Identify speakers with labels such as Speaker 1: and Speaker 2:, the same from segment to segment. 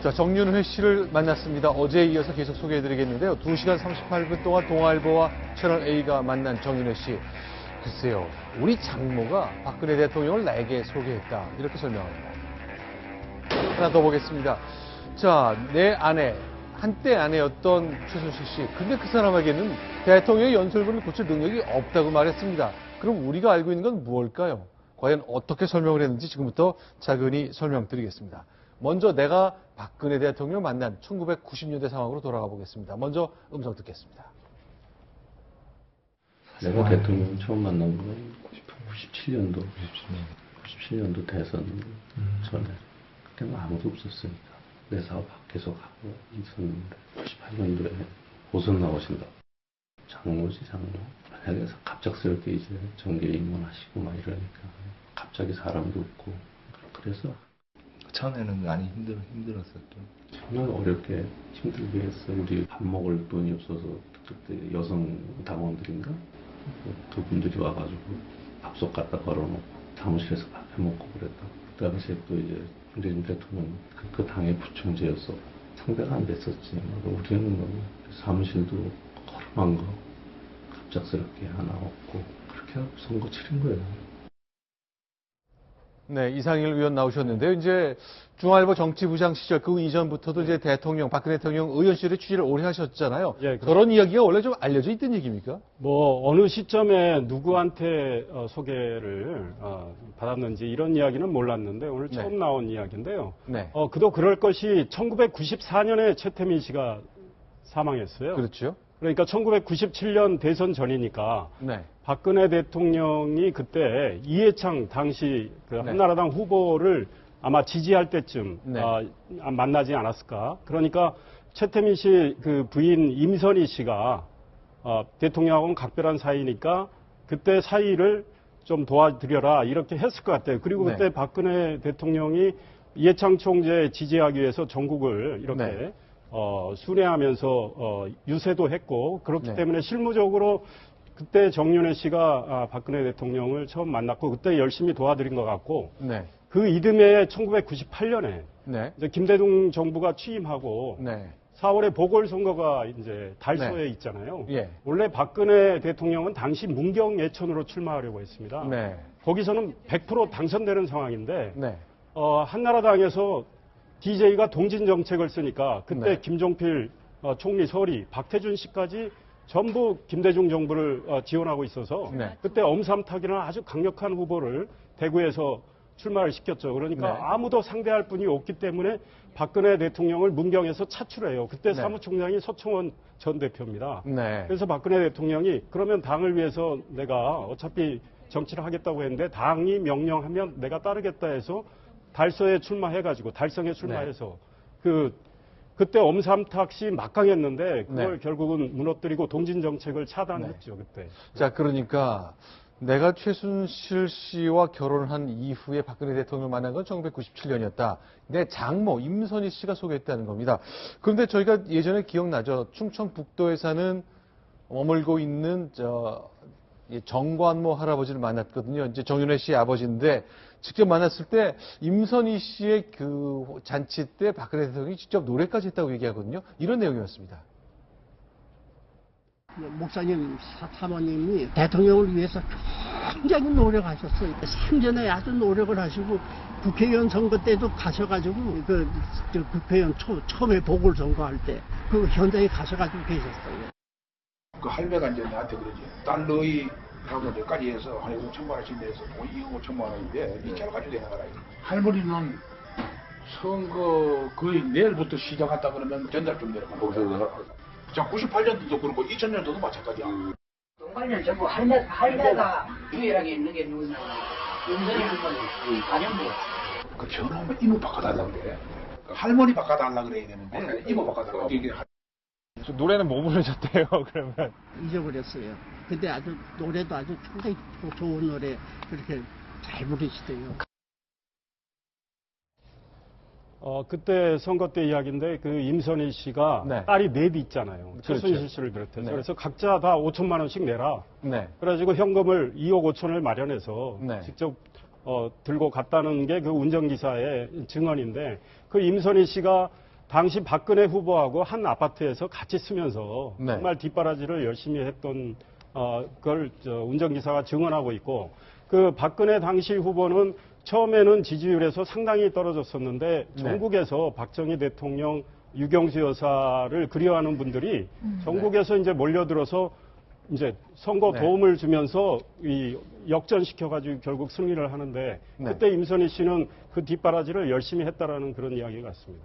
Speaker 1: 자, 정윤회 씨를 만났습니다. 어제에 이어서 계속 소개해드리겠는데요. 2시간 38분 동안 동아일보와 채널A가 만난 정윤회 씨. 글쎄요, 우리 장모가 박근혜 대통령을 내게 소개했다. 이렇게 설명합니다. 하나 더 보겠습니다. 자, 내 아내, 한때 아내였던 최순실 씨. 근데 그 사람에게는 대통령의 연설문을 고칠 능력이 없다고 말했습니다. 그럼 우리가 알고 있는 건 무엇일까요? 과연 어떻게 설명을 했는지 지금부터 자근히 설명드리겠습니다. 먼저 내가 박근혜 대통령 만난 1990년대 상황으로 돌아가 보겠습니다. 먼저 음성 듣겠습니다.
Speaker 2: 내가 대통령 처음 만난 건 97년도 대선 전에. 그때는 아무도 없었으니까. 내 사업 계속 하고 있었는데 98년도에 오선 나오신다. 장모지 장모. 만약에 갑작스럽게 이제 정계에 입문하시고 막 이러니까 갑자기 사람도 없고 그래서
Speaker 3: 처음에는 많이 힘들었었죠.
Speaker 2: 정말 어렵게 힘들게 했어. 우리 밥 먹을 돈이 없어서 그때 여성 당원들인가 그분들이 와가지고 밥솥 갖다 걸어놓고 사무실에서 밥 해먹고 그랬다. 그 당시에 또 이제 문재인 대통령 그 당의 부총재였어. 상대가 안 됐었지. 우리는 너무 사무실도 걸어놓은 거 갑작스럽게 하나 없고 그렇게 하고 선거 치른 거예요.
Speaker 1: 네, 이상일 의원 나오셨는데요. 이제 중앙일보 정치부장 시절 그 이전부터도 이제 대통령, 박근혜 대통령 의원실의 취재를 오래 하셨잖아요.
Speaker 4: 예,
Speaker 1: 그런 이야기가 원래 좀 알려져 있던 얘기입니까?
Speaker 4: 뭐 어느 시점에 누구한테 소개를 받았는지 이런 이야기는 몰랐는데 오늘 처음
Speaker 1: 네.
Speaker 4: 나온 이야기인데요.
Speaker 1: 네.
Speaker 4: 그도 그럴 것이 1994년에 최태민 씨가 사망했어요.
Speaker 1: 그렇죠.
Speaker 4: 그러니까 1997년 대선 전이니까
Speaker 1: 네.
Speaker 4: 박근혜 대통령이 그때 이해창 당시 그
Speaker 1: 네.
Speaker 4: 한나라당 후보를 아마 지지할 때쯤
Speaker 1: 네.
Speaker 4: 만나지 않았을까. 그러니까 최태민 씨 그 부인 임선희 씨가 대통령하고는 각별한 사이니까 그때 사이를 좀 도와드려라 이렇게 했을 것 같아요. 그리고 그때
Speaker 1: 네.
Speaker 4: 박근혜 대통령이 이해창 총재 지지하기 위해서 전국을 이렇게
Speaker 1: 네.
Speaker 4: 순회하면서 유세도 했고 그렇기
Speaker 1: 네.
Speaker 4: 때문에 실무적으로 그때 정윤회 씨가 박근혜 대통령을 처음 만났고 그때 열심히 도와드린 것 같고
Speaker 1: 네.
Speaker 4: 그 이듬해 1998년에
Speaker 1: 네.
Speaker 4: 이제 김대중 정부가 취임하고
Speaker 1: 네.
Speaker 4: 4월에 보궐선거가 이제 달서에
Speaker 1: 네.
Speaker 4: 있잖아요.
Speaker 1: 예.
Speaker 4: 원래 박근혜 대통령은 당시 문경 예천으로 출마하려고 했습니다.
Speaker 1: 네.
Speaker 4: 거기서는 100% 당선되는 상황인데
Speaker 1: 네.
Speaker 4: 한나라당에서 DJ가 동진 정책을 쓰니까 그때
Speaker 1: 네.
Speaker 4: 김종필 총리 설이 박태준 씨까지 전부 김대중 정부를 지원하고 있어서
Speaker 1: 네.
Speaker 4: 그때 엄삼탁이라는 아주 강력한 후보를 대구에서 출마를 시켰죠. 그러니까
Speaker 1: 네.
Speaker 4: 아무도 상대할 분이 없기 때문에 박근혜 대통령을 문경에서 차출해요. 그때
Speaker 1: 네.
Speaker 4: 사무총장이 서청원 전 대표입니다.
Speaker 1: 네.
Speaker 4: 그래서 박근혜 대통령이 그러면 당을 위해서 내가 어차피 정치를 하겠다고 했는데 당이 명령하면 내가 따르겠다 해서 달서에 출마해가지고 달성에 출마해서 그때 엄삼탁 씨 막강했는데 그걸
Speaker 1: 네.
Speaker 4: 결국은 무너뜨리고 동진 정책을 차단했죠. 그때.
Speaker 1: 자, 그러니까 내가 최순실 씨와 결혼한 이후에 박근혜 대통령을 만난 건 1997년이었다. 내 장모 임선희 씨가 소개했다는 겁니다. 그런데 저희가 예전에 기억나죠. 충청북도에 사는 머물고 있는 정관모 할아버지를 만났거든요. 이제 정윤회 씨의 아버지인데 직접 만났을 때 임선희 씨의 그 잔치 때 박근혜 대통령이 직접 노래까지 했다고 얘기하거든요. 이런 내용이었습니다.
Speaker 5: 목사님 사모님이 대통령을 위해서 굉장히 노력하셨어요. 생전에 아주 노력을 하시고 국회의원 선거 때도 가셔가지고 국회의원 처음에 보궐선거할 때 그 현장에 가셔가지고 계셨어요.
Speaker 6: 그 할매가 이제 나한테 그러지. 딸 너희 하고 몇까지 해서 한 5천만 원씩 내서 2억 5천만 원인데 이 차를 가지고 내나가라. 할머니는 선거 거의 내일부터 시작했다 그러면 전달 좀 내려가는 거야. 자, 98년도도 그렇고 2000년도도 마찬가지야.
Speaker 7: 동반년 전부 할매가 유일하게 있는 게 누구냐? 윤석열 후보는 안영부.
Speaker 6: 그 전화하면 이모 바꿔달라고 그래. 할머니 바꿔달라고 그래야 되는데 이모 바꿔달라고. 이게
Speaker 1: 노래는 뭐 부르셨대요, 그러면?
Speaker 5: 잊어버렸어요. 근데 아주 노래도 아주 상당히 좋은 노래 그렇게 잘 부르시대요.
Speaker 4: 그때 선거 때 이야기인데 그 임선희 씨가
Speaker 1: 네.
Speaker 4: 딸이 넷이 있잖아요.
Speaker 1: 그렇죠.
Speaker 4: 최순실 씨를 비롯해서.
Speaker 1: 네.
Speaker 4: 그래서 각자 다 5천만 원씩 내라.
Speaker 1: 네.
Speaker 4: 그래가지고 현금을 2억 5천을 마련해서
Speaker 1: 네.
Speaker 4: 직접 들고 갔다는 게 그 운전기사의 증언인데 그 임선희 씨가 당시 박근혜 후보하고 한 아파트에서 같이 쓰면서
Speaker 1: 네.
Speaker 4: 정말 뒷바라지를 열심히 했던 그걸 운전기사가 증언하고 있고, 그 박근혜 당시 후보는 처음에는 지지율에서 상당히 떨어졌었는데 전국에서 박정희 대통령, 유경수 여사를 그리워하는 분들이 전국에서 이제 몰려들어서 이제 선거
Speaker 1: 네.
Speaker 4: 도움을 주면서 이 역전시켜가지고 결국 승리를 하는데, 그때 임선희 씨는 그 뒷바라지를 열심히 했다라는 그런 이야기 같습니다.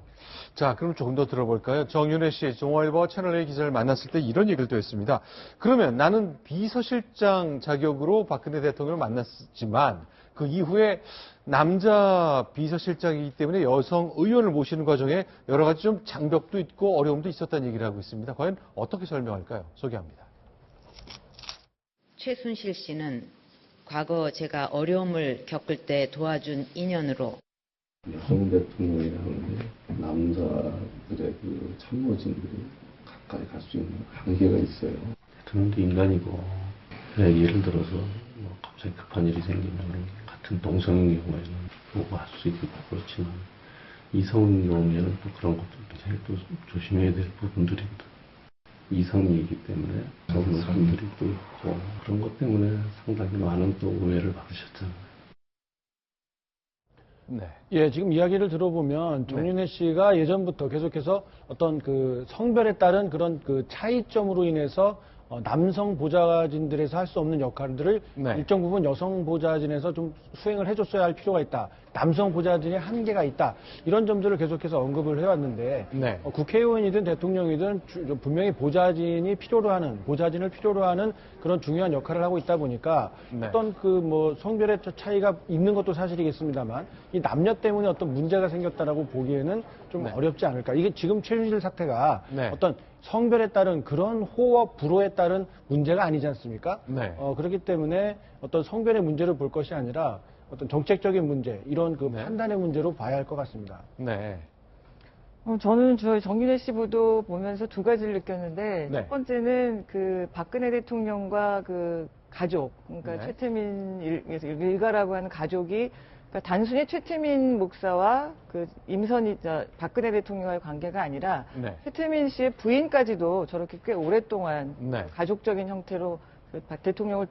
Speaker 1: 자, 그럼 조금 더 들어볼까요? 정윤혜 씨, 동아일보와 채널A 기자를 만났을 때 이런 얘기를 또 했습니다. 그러면 나는 비서실장 자격으로 박근혜 대통령을 만났지만 그 이후에 남자 비서실장이기 때문에 여성 의원을 모시는 과정에 여러 가지 좀 장벽도 있고 어려움도 있었다는 얘기를 하고 있습니다. 과연 어떻게 설명할까요? 소개합니다.
Speaker 8: 최순실 씨는 과거 제가 어려움을 겪을 때 도와준 인연으로
Speaker 2: 여성 대통령이라는 게 남자들의 그 참모진들이 가까이 갈 수 있는 한계가 있어요. 대통령도 인간이고, 예를 들어서 뭐 갑자기 급한 일이 생기면 같은 동성인 경우에는 보고 할 수 있고 그렇지만 이성인 경우에는 또 그런 것들도 제일 또 조심해야 될 부분들입니다. 이성이기 때문에 그런 분들이 또 있고, 그런 것 때문에 상당히 많은 또 오해를 받으셨잖아요.
Speaker 1: 네.
Speaker 9: 예, 지금 이야기를 들어보면 정윤혜 씨가 예전부터 계속해서 어떤 그 성별에 따른 그런 그 차이점으로 인해서 남성 보좌진들에서 할 수 없는 역할들을
Speaker 1: 네.
Speaker 9: 일정 부분 여성 보좌진에서 좀 수행을 해줬어야 할 필요가 있다. 남성 보좌진의 한계가 있다. 이런 점들을 계속해서 언급을 해왔는데
Speaker 1: 네.
Speaker 9: 국회의원이든 대통령이든 분명히 보좌진을 필요로 하는 그런 중요한 역할을 하고 있다 보니까
Speaker 1: 네.
Speaker 9: 어떤 그 뭐 성별의 차이가 있는 것도 사실이겠습니다만 이 남녀 때문에 어떤 문제가 생겼다라고 보기에는 좀
Speaker 1: 네.
Speaker 9: 어렵지 않을까. 이게 지금 최순실 사태가
Speaker 1: 네.
Speaker 9: 어떤 성별에 따른 그런 호와 불호에 따른 문제가 아니지 않습니까?
Speaker 1: 네.
Speaker 9: 그렇기 때문에 어떤 성별의 문제를 볼 것이 아니라 어떤 정책적인 문제, 이런 그
Speaker 1: 네.
Speaker 9: 판단의 문제로 봐야 할 것 같습니다.
Speaker 1: 네.
Speaker 10: 저는 저희 정윤혜 씨 보도 보면서 두 가지를 느꼈는데,
Speaker 1: 네.
Speaker 10: 첫 번째는 그 박근혜 대통령과 그 가족, 그러니까
Speaker 1: 네.
Speaker 10: 최태민 일가라고 하는 가족이, 그러니까 단순히 최태민 목사와 그 임선희 박근혜 대통령과의 관계가 아니라
Speaker 1: 네.
Speaker 10: 최태민 씨의 부인까지도 저렇게 꽤 오랫동안
Speaker 1: 네.
Speaker 10: 가족적인 형태로 그 대통령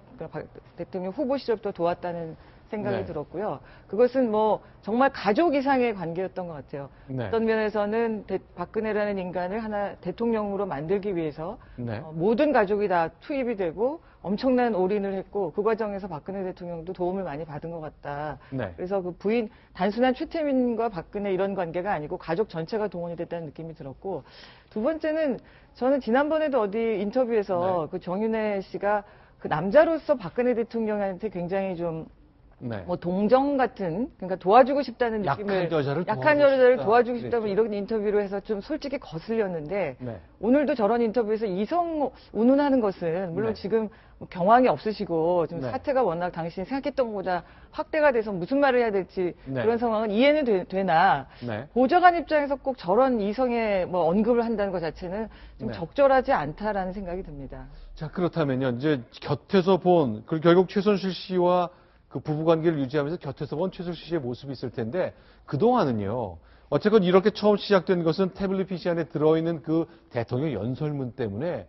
Speaker 10: 후보 시절부터 도왔다는 생각이
Speaker 1: 네.
Speaker 10: 들었고요. 그것은 뭐 정말 가족 이상의 관계였던 것 같아요.
Speaker 1: 네.
Speaker 10: 어떤 면에서는 박근혜라는 인간을 하나 대통령으로 만들기 위해서
Speaker 1: 네.
Speaker 10: 모든 가족이 다 투입이 되고 엄청난 올인을 했고, 그 과정에서 박근혜 대통령도 도움을 많이 받은 것 같다.
Speaker 1: 네.
Speaker 10: 그래서 그 부인, 단순한 최태민과 박근혜 이런 관계가 아니고 가족 전체가 동원이 됐다는 느낌이 들었고, 두 번째는 저는 지난번에도 어디 인터뷰에서
Speaker 1: 네.
Speaker 10: 그 정윤혜 씨가 그 남자로서 박근혜 대통령한테 굉장히 좀
Speaker 1: 네.
Speaker 10: 뭐 동정 같은, 그러니까 도와주고 싶다는 느낌을,
Speaker 1: 약한 여자를
Speaker 10: 도와주고 싶다고
Speaker 1: 그랬죠.
Speaker 10: 이런 인터뷰로 해서 좀 솔직히 거슬렸는데,
Speaker 1: 네.
Speaker 10: 오늘도 저런 인터뷰에서 이성 운운하는 것은 물론
Speaker 1: 네.
Speaker 10: 지금 뭐 경황이 없으시고 지금
Speaker 1: 네.
Speaker 10: 사태가 워낙 당신이 생각했던 것보다 확대가 돼서 무슨 말을 해야 될지
Speaker 1: 네.
Speaker 10: 그런 상황은 이해는 되나,
Speaker 1: 네.
Speaker 10: 보좌관 입장에서 꼭 저런 이성의 뭐 언급을 한다는 것 자체는 좀
Speaker 1: 네.
Speaker 10: 적절하지 않다라는 생각이 듭니다.
Speaker 1: 자, 그렇다면요. 이제 곁에서 본, 결국 최순실 씨와 그 부부관계를 유지하면서 곁에서 본 최순실 씨의 모습이 있을 텐데, 그동안은요. 어쨌건 이렇게 처음 시작된 것은 태블릿 PC 안에 들어있는 그 대통령 연설문 때문에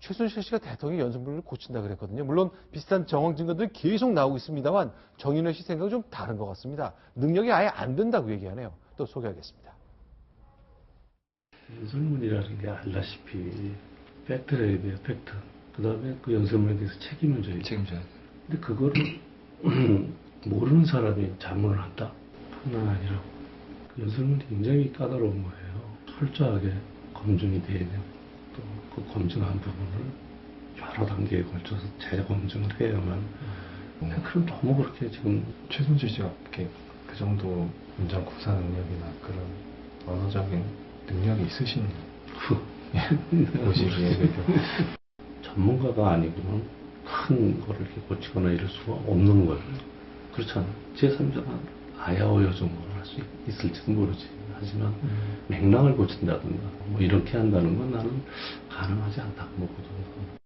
Speaker 1: 최순실 씨가 대통령 연설문을 고친다 그랬거든요. 물론 비슷한 정황 증거들이 계속 나오고 있습니다만 정윤혜 씨 생각은 좀 다른 것 같습니다. 능력이 아예 안 된다고 얘기하네요. 또 소개하겠습니다.
Speaker 2: 연설문이라는 게 알다시피 팩트래야 돼요, 팩트. 그 다음에 그 연설문에 대해서 책임을 져야 돼요.
Speaker 3: 책임져야 돼.
Speaker 2: 근데 그거를 모르는 사람이 자문을 한다? 그건 아니라고. 그 연설문이 굉장히 까다로운 거예요. 철저하게 검증이 돼야 되고, 또 그 검증한 부분을 여러 단계에 걸쳐서 재검증을 해야만. 그럼 너무 그렇게 지금
Speaker 3: 최순실 씨가 이렇게 그 정도 문장 구사 능력이나 그런 언어적인 능력이 있으신 보시기에
Speaker 2: 전문가가 아니고는 큰 거를 이렇게 고치거나 이럴 수가 없는 거예요. 그렇잖아. 제3자가 아야오여 정도는 할 수 있을지도 모르지. 하지만 맥락을 고친다든가 뭐 이렇게 한다는 건 나는 가능하지 않다고 보거든.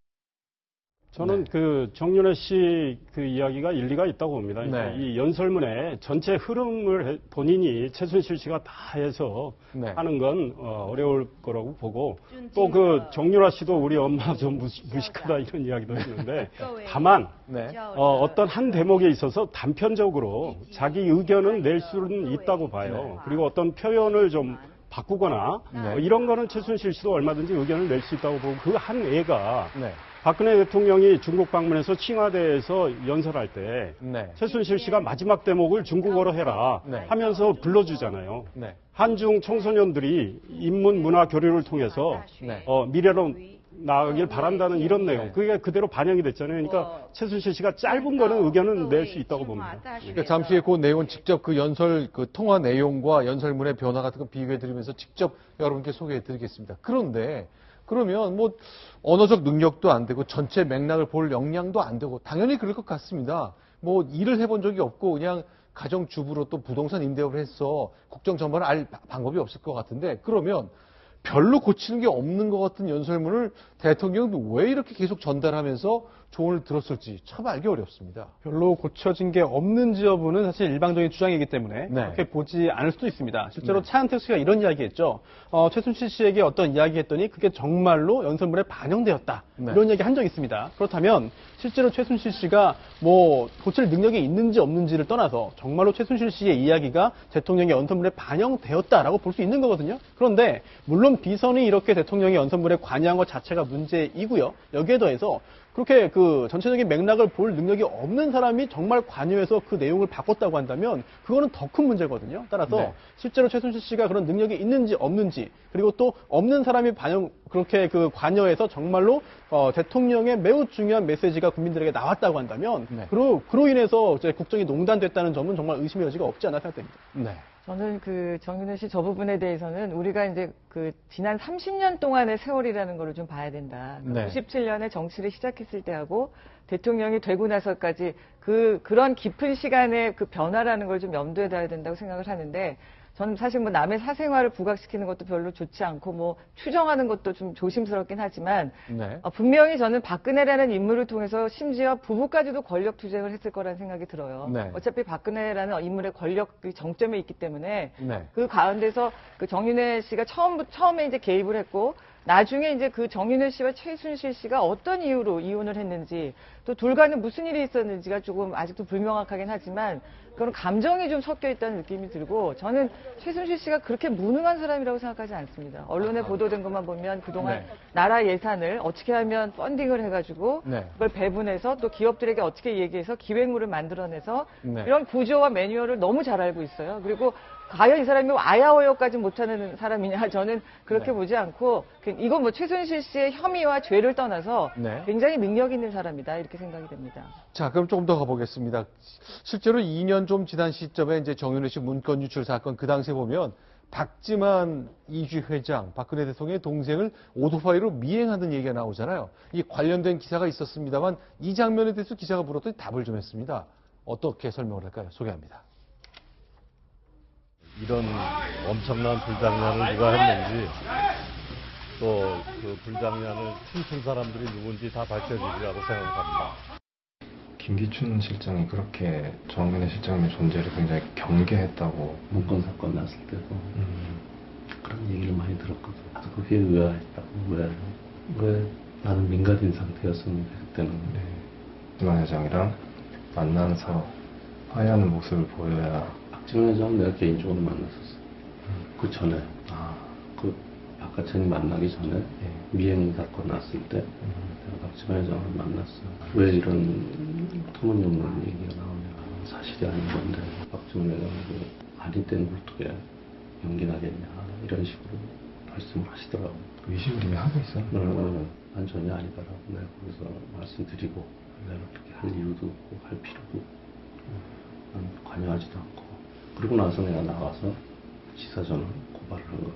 Speaker 4: 저는
Speaker 1: 네.
Speaker 4: 그 정윤회 씨 그 이야기가 일리가 있다고 봅니다.
Speaker 1: 네.
Speaker 4: 이 연설문의 전체 흐름을 본인이 최순실 씨가 다 해서
Speaker 1: 네.
Speaker 4: 하는 건 어려울 거라고 보고 또 그 정윤아 씨도 우리 엄마 좀 무식하다 이런 이야기도 했는데 다만
Speaker 1: 네.
Speaker 4: 어떤 한 대목에 있어서 단편적으로 자기 의견은 낼 수는 있다고 봐요. 그리고 어떤 표현을 좀 바꾸거나
Speaker 1: 네.
Speaker 4: 이런 거는 최순실 씨도 얼마든지 의견을 낼 수 있다고 보고 그 한 애가
Speaker 1: 네.
Speaker 4: 박근혜 대통령이 중국 방문해서 칭화대에서 연설할 때
Speaker 1: 네.
Speaker 4: 최순실 씨가 마지막 대목을 중국어로 해라
Speaker 1: 네.
Speaker 4: 하면서 불러주잖아요.
Speaker 1: 네.
Speaker 4: 한중 청소년들이 인문 문화 교류를 통해서
Speaker 1: 네.
Speaker 4: 미래로 나아가길 바란다는 이런 내용, 그게 그대로 반영이 됐잖아요. 그러니까 최순실 씨가 짧은 거는 의견은 낼 수 있다고 봅니다.
Speaker 1: 그러니까 잠시 후에 그 내용은 직접 그 연설, 그 통화 내용과 연설문의 변화 같은 거 비교해드리면서 직접 여러분께 소개해드리겠습니다. 그런데 그러면 뭐 언어적 능력도 안 되고 전체 맥락을 볼 역량도 안 되고 당연히 그럴 것 같습니다. 뭐 일을 해본 적이 없고 그냥 가정주부로 또 부동산 임대업을 해서 국정 전반을 알 방법이 없을 것 같은데 그러면 별로 고치는 게 없는 것 같은 연설문을 대통령도 왜 이렇게 계속 전달하면서 조언을 들었을지 참 알기 어렵습니다.
Speaker 11: 별로 고쳐진 게 없는지 여부는 사실 일방적인 주장이기 때문에
Speaker 1: 네.
Speaker 11: 그렇게 보지 않을 수도 있습니다. 실제로
Speaker 1: 네.
Speaker 11: 차은택 씨가 이런 이야기했죠. 최순실 씨에게 어떤 이야기했더니 그게 정말로 연설문에 반영되었다.
Speaker 1: 네.
Speaker 11: 이런 이야기 한 적이 있습니다. 그렇다면 실제로 최순실 씨가 뭐 고칠 능력이 있는지 없는지를 떠나서 정말로 최순실 씨의 이야기가 대통령의 연설문에 반영되었다라고 볼 수 있는 거거든요. 그런데 물론 비선이 이렇게 대통령의 연설문에 관여한 것 자체가 문제이고요. 여기에 더해서 그렇게 그 전체적인 맥락을 볼 능력이 없는 사람이 정말 관여해서 그 내용을 바꿨다고 한다면 그거는 더 큰 문제거든요. 따라서
Speaker 1: 네.
Speaker 11: 실제로 최순실 씨가 그런 능력이 있는지 없는지 그리고 또 없는 사람이 그렇게 그 관여해서 정말로 대통령의 매우 중요한 메시지가 국민들에게 나왔다고 한다면
Speaker 1: 네.
Speaker 11: 그로 인해서 이제 국정이 농단됐다는 점은 정말 의심의 여지가 없지 않나 생각됩니다.
Speaker 1: 네.
Speaker 10: 저는 그 정윤회 씨 저 부분에 대해서는 우리가 이제 그 지난 30년 동안의 세월이라는 거를 좀 봐야 된다.
Speaker 1: 네.
Speaker 10: 97년에 정치를 시작했을 때하고 대통령이 되고 나서까지 그런 깊은 시간의 그 변화라는 걸 좀 염두에 둬야 된다고 생각을 하는데 저는 사실 뭐 남의 사생활을 부각시키는 것도 별로 좋지 않고 뭐 추정하는 것도 좀 조심스럽긴 하지만
Speaker 1: 네.
Speaker 10: 분명히 저는 박근혜라는 인물을 통해서 심지어 부부까지도 권력 투쟁을 했을 거라는 생각이 들어요.
Speaker 1: 네.
Speaker 10: 어차피 박근혜라는 인물의 권력이 정점에 있기 때문에
Speaker 1: 네.
Speaker 10: 그 가운데서 그 정윤회 씨가 처음에 이제 개입을 했고 나중에 이제 그 정윤회 씨와 최순실 씨가 어떤 이유로 이혼을 했는지 또 둘 간에 무슨 일이 있었는지가 조금 아직도 불명확하긴 하지만 그런 감정이 좀 섞여 있다는 느낌이 들고 저는 최순실 씨가 그렇게 무능한 사람이라고 생각하지 않습니다. 언론에 보도된 것만 보면 그동안
Speaker 1: 네.
Speaker 10: 나라 예산을 어떻게 하면 펀딩을 해가지고
Speaker 1: 네.
Speaker 10: 그걸 배분해서 또 기업들에게 어떻게 얘기해서 기획물을 만들어내서
Speaker 1: 네.
Speaker 10: 이런 구조와 매뉴얼을 너무 잘 알고 있어요. 그리고 과연 이 사람이 아야어여까지 못하는 사람이냐 저는 그렇게
Speaker 1: 네.
Speaker 10: 보지 않고 이건 뭐 최순실 씨의 혐의와 죄를 떠나서
Speaker 1: 네.
Speaker 10: 굉장히 능력 있는 사람이다 이렇게 생각이 됩니다.
Speaker 1: 자, 그럼 조금 더 가보겠습니다. 실제로 2년 좀 지난 시점에 이제 정윤회 씨 문건 유출 사건 그 당시에 보면 박지만 이주 회장, 박근혜 대통령의 동생을 오토바이로 미행하는 얘기가 나오잖아요. 이 관련된 기사가 있었습니다만 이 장면에 대해서 기자가 물었더니 답을 좀 했습니다. 어떻게 설명을 할까요? 소개합니다.
Speaker 12: 이런 엄청난 불장난을 누가 했는지 또 그 불장난을 춤춘 사람들이 누군지 다 밝혀지리라고 생각합니다.
Speaker 3: 김기춘 실장이 그렇게 정윤회 실장님의 존재를 굉장히 경계했다고
Speaker 2: 문건 사건 났을 때도 그런 얘기를 많이 들었거든. 그게 의아했다고. 왜 나는 민간인 상태였었는데 그때는.
Speaker 3: 네. 박지만 회장이랑 만나서 화해하는 모습을 보여야.
Speaker 2: 박지만 회장은 내가 개인적으로 만났었어. 그 전에. 그 박하천이 만나기 전에 미행 사건 났을 때 내가 박지만 회장을 만났어. 왜 이런 터무니없는 얘기가 나오냐. 사실이 아닌 건데 박지만 회장이 아니 땐 어떻게 연기나겠냐 이런 식으로 말씀을 하시더라고.
Speaker 3: 의심을 이미 하고 있어요?
Speaker 2: 난 전혀 아니다라고 내가 거기서 말씀드리고 내가 그렇게 할 이유도 없고 할 필요도 없고 난 관여하지도 않고 그러고 나서 내가 나와서 지사전을 고발을 한 거야.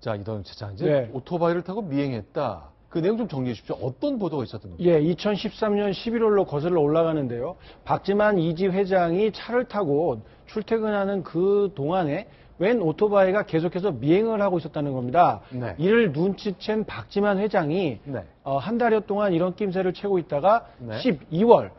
Speaker 1: 자, 이동현 차장 이제
Speaker 9: 네.
Speaker 1: 오토바이를 타고 미행했다. 그 내용 좀 정리해 주십시오. 어떤 보도가 있었던 겁니까?
Speaker 9: 예, 2013년 11월로 거슬러 올라가는데요. 박지만 이지 회장이 차를 타고 출퇴근하는 그 동안에 웬 오토바이가 계속해서 미행을 하고 있었다는 겁니다.
Speaker 1: 네.
Speaker 9: 이를 눈치챈 박지만 회장이
Speaker 1: 네.
Speaker 9: 한 달여 동안 이런 낌새를 채고 있다가
Speaker 1: 네.
Speaker 9: 12월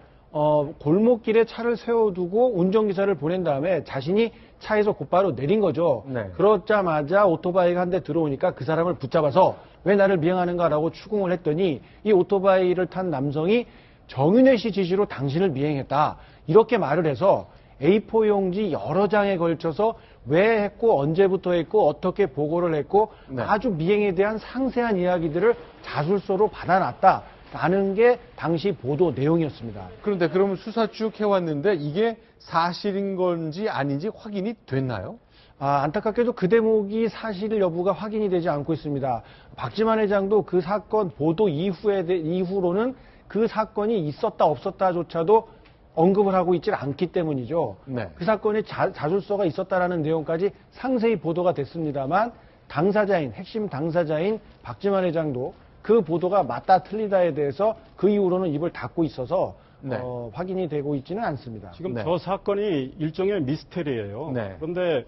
Speaker 9: 골목길에 차를 세워두고 운전기사를 보낸 다음에 자신이 차에서 곧바로 내린 거죠.
Speaker 1: 네.
Speaker 9: 그러자마자 오토바이가 한 대 들어오니까 그 사람을 붙잡아서 왜 나를 미행하는가라고 추궁을 했더니 이 오토바이를 탄 남성이 정윤회 씨 지시로 당신을 미행했다. 이렇게 말을 해서 A4 용지 여러 장에 걸쳐서 왜 했고 언제부터 했고 어떻게 보고를 했고
Speaker 1: 네.
Speaker 9: 아주 미행에 대한 상세한 이야기들을 자술서로 받아놨다라는 게 당시 보도 내용이었습니다.
Speaker 1: 그런데 그러면 수사 쭉 해왔는데 이게 사실인 건지 아닌지 확인이 됐나요?
Speaker 9: 안타깝게도 그 대목이 사실 여부가 확인이 되지 않고 있습니다. 박지만 회장도 그 사건 보도 이후로는 그 사건이 있었다 없었다조차도 언급을 하고 있질 않기 때문이죠.
Speaker 1: 네.
Speaker 9: 그 사건에 자술서가 있었다라는 내용까지 상세히 보도가 됐습니다만 당사자인 핵심 당사자인 박지만 회장도 그 보도가 맞다 틀리다에 대해서 그 이후로는 입을 닫고 있어서
Speaker 1: 네.
Speaker 9: 확인이 되고 있지는 않습니다.
Speaker 4: 지금
Speaker 1: 네.
Speaker 4: 저 사건이 일종의 미스테리예요.
Speaker 1: 네.
Speaker 4: 그런데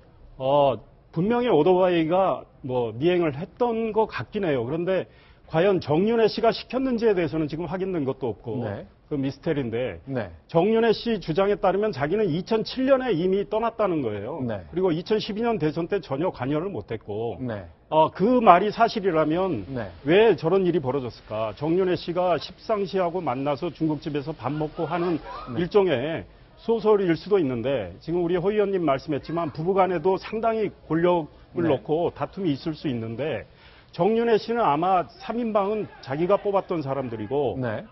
Speaker 4: 분명히 오토바이가 뭐 미행을 했던 것 같긴 해요. 그런데 과연 정윤회 씨가 시켰는지에 대해서는 지금 확인된 것도 없고
Speaker 1: 네.
Speaker 4: 그 미스테리인데
Speaker 1: 네.
Speaker 4: 정윤회 씨 주장에 따르면 자기는 2007년에 이미 떠났다는 거예요.
Speaker 1: 네.
Speaker 4: 그리고 2012년 대선 때 전혀 관여를 못했고
Speaker 1: 네.
Speaker 4: 그 말이 사실이라면
Speaker 1: 네.
Speaker 4: 왜 저런 일이 벌어졌을까? 정윤회 씨가 십상시하고 만나서 중국집에서 밥 먹고 하는
Speaker 1: 네.
Speaker 4: 일종의 소설일 수도 있는데 지금 우리 호 의원님 말씀했지만 부부간에도 상당히 권력을
Speaker 1: 네.
Speaker 4: 놓고 다툼이 있을 수 있는데 정윤회 씨는 아마 3인방은 자기가 뽑았던 사람들이고
Speaker 1: 네.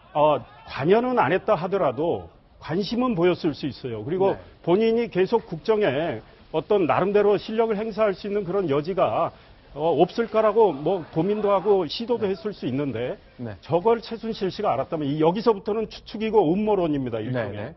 Speaker 4: 관여는 안 했다 하더라도 관심은 보였을 수 있어요. 그리고
Speaker 1: 네.
Speaker 4: 본인이 계속 국정에 어떤 나름대로 실력을 행사할 수 있는 그런 여지가 없을까라고 뭐 고민도 하고 시도도 했을 수 있는데
Speaker 1: 네.
Speaker 4: 저걸 최순실 씨가 알았다면 여기서부터는 추측이고 음모론입니다. 일종의.
Speaker 1: 네.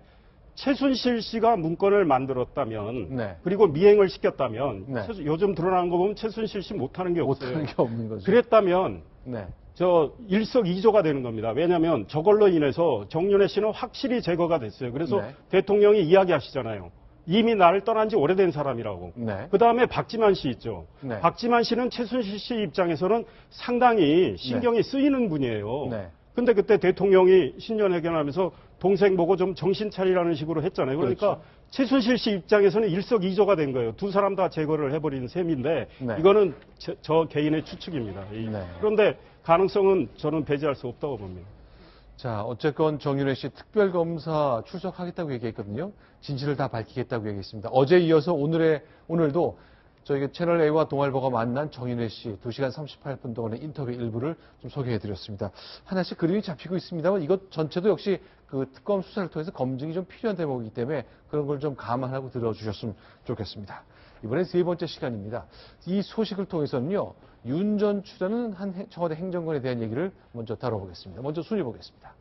Speaker 4: 최순실 씨가 문건을 만들었다면
Speaker 1: 네.
Speaker 4: 그리고 미행을 시켰다면
Speaker 1: 네.
Speaker 4: 요즘 드러난 거 보면 최순실 씨 못하는 게 없어요.
Speaker 1: 못하는 게 없는 거죠.
Speaker 4: 그랬다면
Speaker 1: 네.
Speaker 4: 저 일석이조가 되는 겁니다. 왜냐하면 저걸로 인해서 정윤회 씨는 확실히 제거가 됐어요. 그래서
Speaker 1: 네.
Speaker 4: 대통령이 이야기하시잖아요. 이미 나를 떠난 지 오래된 사람이라고.
Speaker 1: 네.
Speaker 4: 그 다음에 박지만 씨 있죠.
Speaker 1: 네.
Speaker 4: 박지만 씨는 최순실 씨 입장에서는 상당히 신경이 쓰이는 분이에요.
Speaker 1: 네.
Speaker 4: 근데 그때 대통령이 신년회견하면서 동생 보고 좀 정신 차리라는 식으로 했잖아요. 그러니까
Speaker 1: 그렇죠.
Speaker 4: 최순실 씨 입장에서는 일석이조가 된 거예요. 두 사람 다 제거를 해버린 셈인데
Speaker 1: 네.
Speaker 4: 이거는 저 개인의 추측입니다.
Speaker 1: 네.
Speaker 4: 그런데 가능성은 저는 배제할 수 없다고 봅니다.
Speaker 1: 자, 어쨌건 정윤회 씨 특별검사 출석하겠다고 얘기했거든요. 진실을 다 밝히겠다고 얘기했습니다. 어제 이어서 오늘도 저희가 채널A와 동아일보가 만난 정윤회 씨 2시간 38분 동안의 인터뷰 일부를 좀 소개해드렸습니다. 하나씩 그림이 잡히고 있습니다만 이것 전체도 역시 그 특검 수사를 통해서 검증이 좀 필요한 대목이기 때문에 그런 걸 좀 감안하고 들어주셨으면 좋겠습니다. 이번엔 세 번째 시간입니다. 이 소식을 통해서는요, 윤 전 추자는 한 청와대 행정관에 대한 얘기를 먼저 다뤄보겠습니다. 먼저 순위 보겠습니다.